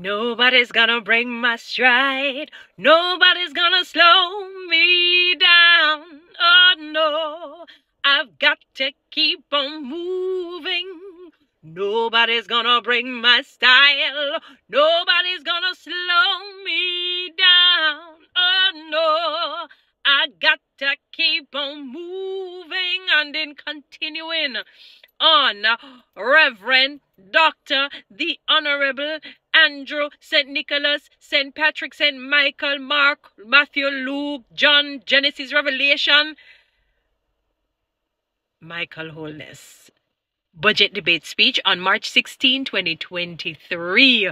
Nobody's gonna break my stride. Nobody's gonna slow me down. Oh no, I've got to keep on moving. Nobody's gonna break my style. Nobody's gonna slow me down. Oh no, I got to keep on moving and then continuing on. Reverend Dr. the Honorable Andrew St. Nicholas, St. Patrick, St. Michael, Mark, Matthew, Luke, John, Genesis, Revelation, Michael Holness. Budget debate speech on March 16, 2023.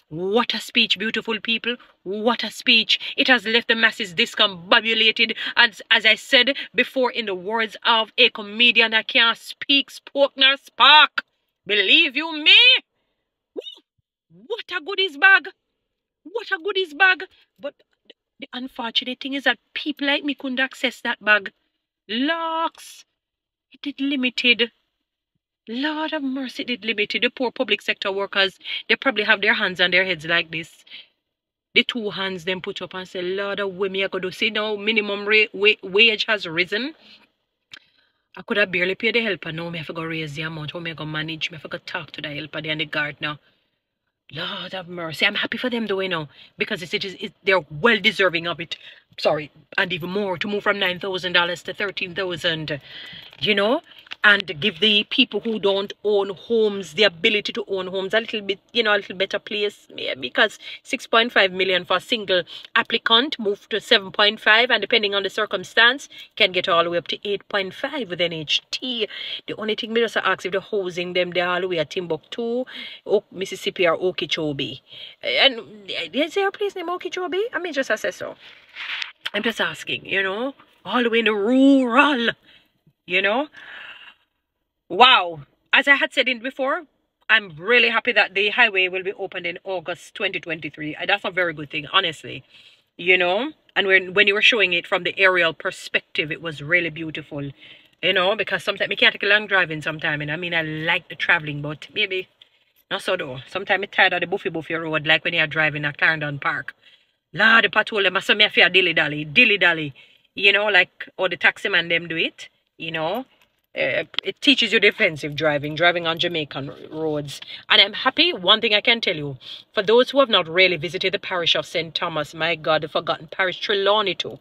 What a speech, beautiful people. What a speech. It has left the masses discombobulated. As I said before, in the words of a comedian that can't speak, spoke, nor spark. Believe you me? Woo! What a goodies bag. What a goodies bag. But the unfortunate thing is that people like me couldn't access that bag. Locks. It is limited. Lord of mercy, it did limited. The poor public sector workers, they probably have their hands on their heads like this. The two hands them put up and say, Lord, what me I could do? See now, minimum wage has risen. I could have barely paid the helper. Now me have to go raise the amount. How me I go manage? Me have to go talk to the helper and the guard now. Lord of mercy. I'm happy for them though, you know, because they're well deserving of it. Sorry, and even more to move from $9,000 to $13,000, you know, and give the people who don't own homes the ability to own homes a little bit, you know, a little better place. Yeah, because 6.5 million for a single applicant, move to 7.5, and depending on the circumstance, can get all the way up to 8.5 with NHT. The only thing we just ask if they're housing them, they're all the way at Timbuktu, Mississippi, or Okeechobee. And is there a place named Okeechobee? I mean, just assess so. I'm just asking, you know, all the way in the rural, you know. Wow. As I had said in before, I'm really happy that the highway will be opened in August 2023. That's a very good thing, honestly, you know. And when you were showing it from the aerial perspective, it was really beautiful, you know, because sometimes I can't take a long driving sometimes. And I mean, I like the traveling, but maybe not so though. Sometimes I'm tired of the buffy road, like when you're driving at Clarendon Park. Lord, the patrol them, so me feel dilly-dally, you know, like how the taxi man them do it, you know. It teaches you defensive driving on Jamaican roads. And I'm happy, one thing I can tell you, for those who have not really visited the parish of St. Thomas, my God, the forgotten parish, Trelawney too.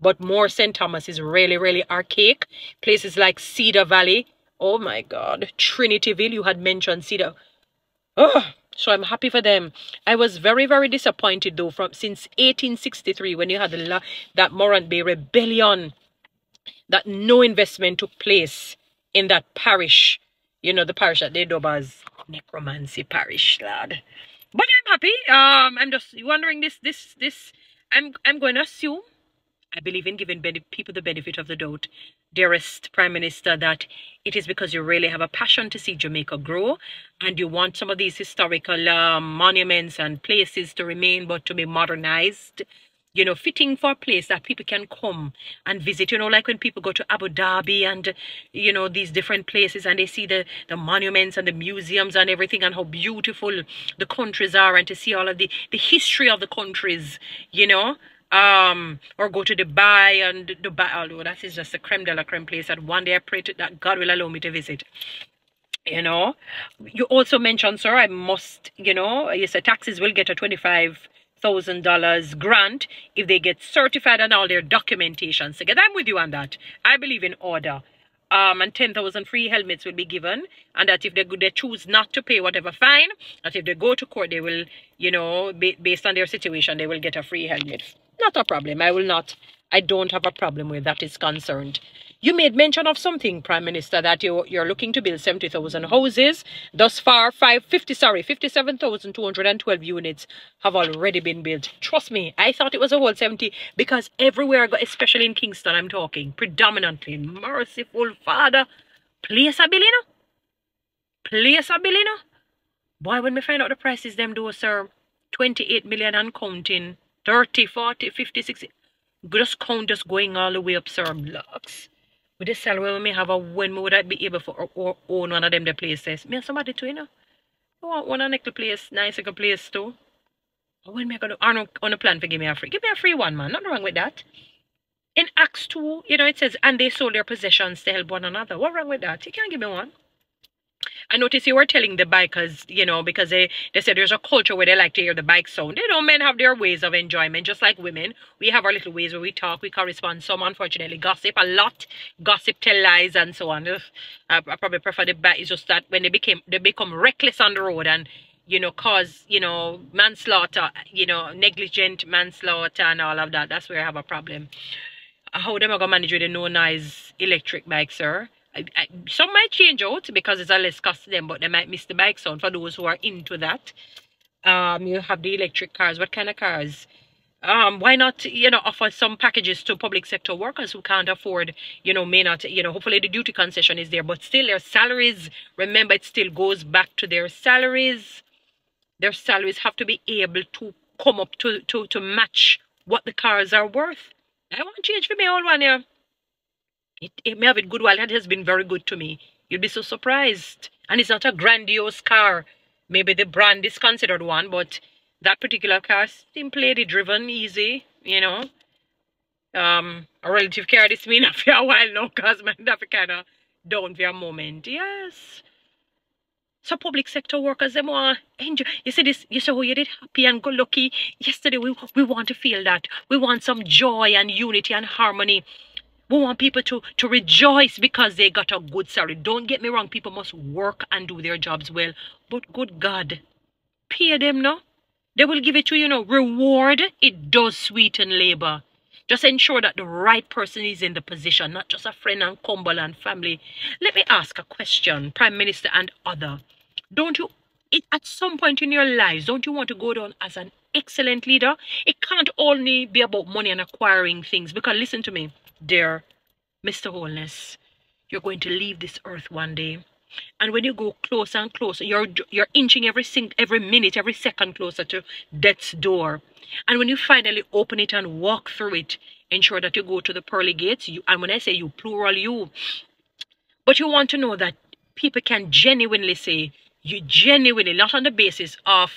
But more St. Thomas is really, really archaic. Places like Cedar Valley, oh my God, Trinityville, you had mentioned Cedar. Oh, so I'm happy for them. I was very, very disappointed though since 1863 when you had that Morant Bay Rebellion, that no investment took place in that parish. You know, the parish that they dub as Necromancy Parish, lad. But I'm happy. I'm just wondering I'm going to assume, I believe in giving people the benefit of the doubt, dearest Prime Minister, that it is because you really have a passion to see Jamaica grow and you want some of these historical monuments and places to remain but to be modernized, you know, fitting for a place that people can come and visit, you know, like when people go to Abu Dhabi and, you know, these different places and they see the monuments and the museums and everything and how beautiful the countries are and to see all of the history of the countries, you know. Or go to Dubai, and Dubai, although that is just a creme de la creme place that one day I pray that God will allow me to visit. You know, you also mentioned, sir, I must, you know, yes, the taxis will get a $25,000 grant if they get certified on all their documentation. So I'm with you on that. I believe in order. And 10,000 free helmets will be given, and that if they choose not to pay whatever fine, that if they go to court, they will, you know, based on their situation, they will get a free helmet. Not a problem. I don't have a problem where that is concerned. You made mention of something, Prime Minister, that you're looking to build 70,000 houses. Thus far, 57,212 units have already been built. Trust me, I thought it was a whole 70 because everywhere I go, especially in Kingston, I'm talking predominantly. Merciful Father, place a bill, Place a bill, Boy, when we find out the prices, them do, sir, 28 million and counting, 30, 40, 50, 60. Just count just going all the way up, sir. Blocks. With the salary we may have, when would I be able to own one of them the places? Me and somebody too, you know. I want one a little place, nice little place too. When me I gonna on a plan for give me a free? Give me a free one, man. Nothing wrong with that. In Acts 2, it says, and they sold their possessions to help one another. What wrong with that? You can't give me one. I noticed you were telling the bikers, because they said there's a culture where they like to hear the bike sound. Men have their ways of enjoyment, just like women. We have our little ways where we talk, we correspond. Some, unfortunately, gossip a lot. Gossip, tell lies, and so on. I probably prefer the bike. It's just that when they become reckless on the road and, cause, manslaughter, negligent manslaughter and all of that. That's where I have a problem. How them are going to manage with a no noise electric bike, sir? Some might change out because it's a less cost to them, but they might miss the bike sound for those who are into that. You have the electric cars. What kind of cars? Why not, offer some packages to public sector workers who can't afford, may not, hopefully the duty concession is there, but still their salaries, remember, it still goes back to their salaries. Their salaries have to be able to come up to match what the cars are worth. I want change for me all one here. It may have it good while it has been very good to me. You'll be so surprised. And it's not a grandiose car. Maybe the brand is considered one, but that particular car is simply lady driven, easy, A relative car this mean for a while now, because man have kind of down for a moment. Yes. So public sector workers, they want enjoy. You see this, you say, oh, you did happy and go lucky. Yesterday, we want to feel that. We want some joy and unity and harmony. We want people to rejoice because they got a good salary. Don't get me wrong, people must work and do their jobs well. But good God, pay them, no? They will give it to you, reward. It does sweeten labor. Just ensure that the right person is in the position, not just a friend and Cumberland family. Let me ask a question, Prime Minister and other. Don't you, at some point in your lives, don't you want to go down as an excellent leader? It can't only be about money and acquiring things. Because listen to me, dear Mr. Holness, you're going to leave this earth one day. And when you go closer and closer, you're inching every minute, every second closer to death's door. And when you finally open it and walk through it, ensure that you go to the pearly gates. And when I say you, plural you. But you want to know that people can genuinely say, you genuinely, not on the basis of,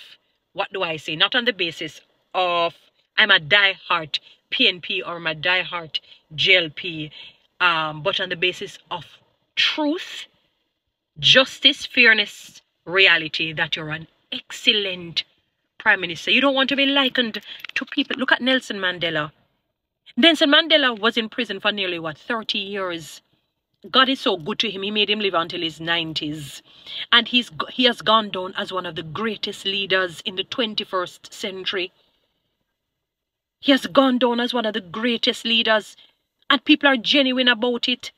what do I say? Not on the basis of, I'm a diehard PNP or I'm a diehard JLP, but on the basis of truth, justice, fairness, reality, that you're an excellent Prime Minister. You don't want to be likened to people. Look at Nelson Mandela. Nelson Mandela was in prison for nearly, 30 years. God is so good to him. He made him live until his 90s. And he has gone down as one of the greatest leaders in the 21st century. He has gone down as one of the greatest leaders. And people are genuine about it.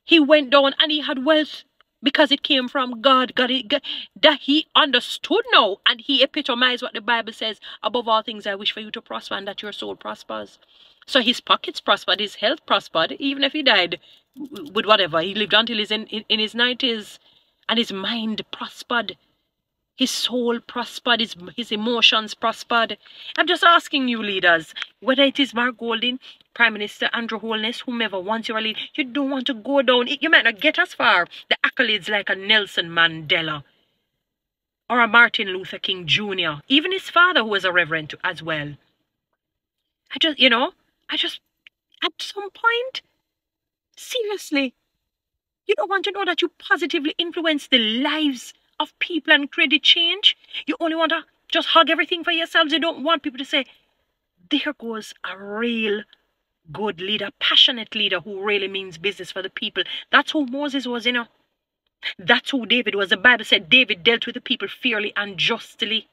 He went down and he had wealth because it came from God. God that he understood now. And he epitomized what the Bible says. Above all things, I wish for you to prosper and that your soul prospers. So his pockets prospered, his health prospered, even if he died with whatever. He lived until he's in his 90s. And his mind prospered. His soul prospered. His emotions prospered. I'm just asking you leaders, whether it is Mark Golding, Prime Minister Andrew Holness, whomever wants you to lead, you don't want to go down. You might not get as far. The accolades like a Nelson Mandela or a Martin Luther King Jr. Even his father, who was a reverend as well. At some point, seriously, you don't want to know that you positively influence the lives of people and create change? You only want to just hug everything for yourselves. You don't want people to say, there goes a real good leader, passionate leader who really means business for the people. That's who Moses was, That's who David was. The Bible said David dealt with the people fairly and justly.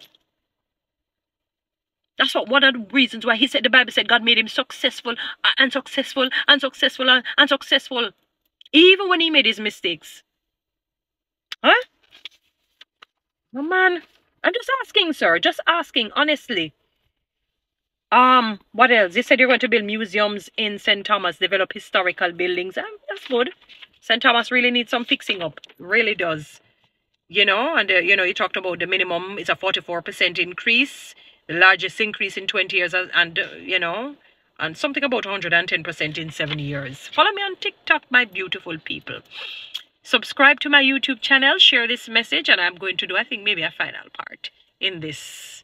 That's one of the reasons why the Bible said God made him successful and successful and successful and successful. Even when he made his mistakes. Huh? No, man. I'm just asking, sir. Just asking, honestly. What else? You said you're going to build museums in St. Thomas, develop historical buildings. That's good. St. Thomas really needs some fixing up. Really does. And you talked about the minimum is a 44% increase. The largest increase in 20 years, and something about 110% in 7 years. Follow me on TikTok, my beautiful people. Subscribe to my YouTube channel, share this message, and I'm going to do, I think, maybe a final part in this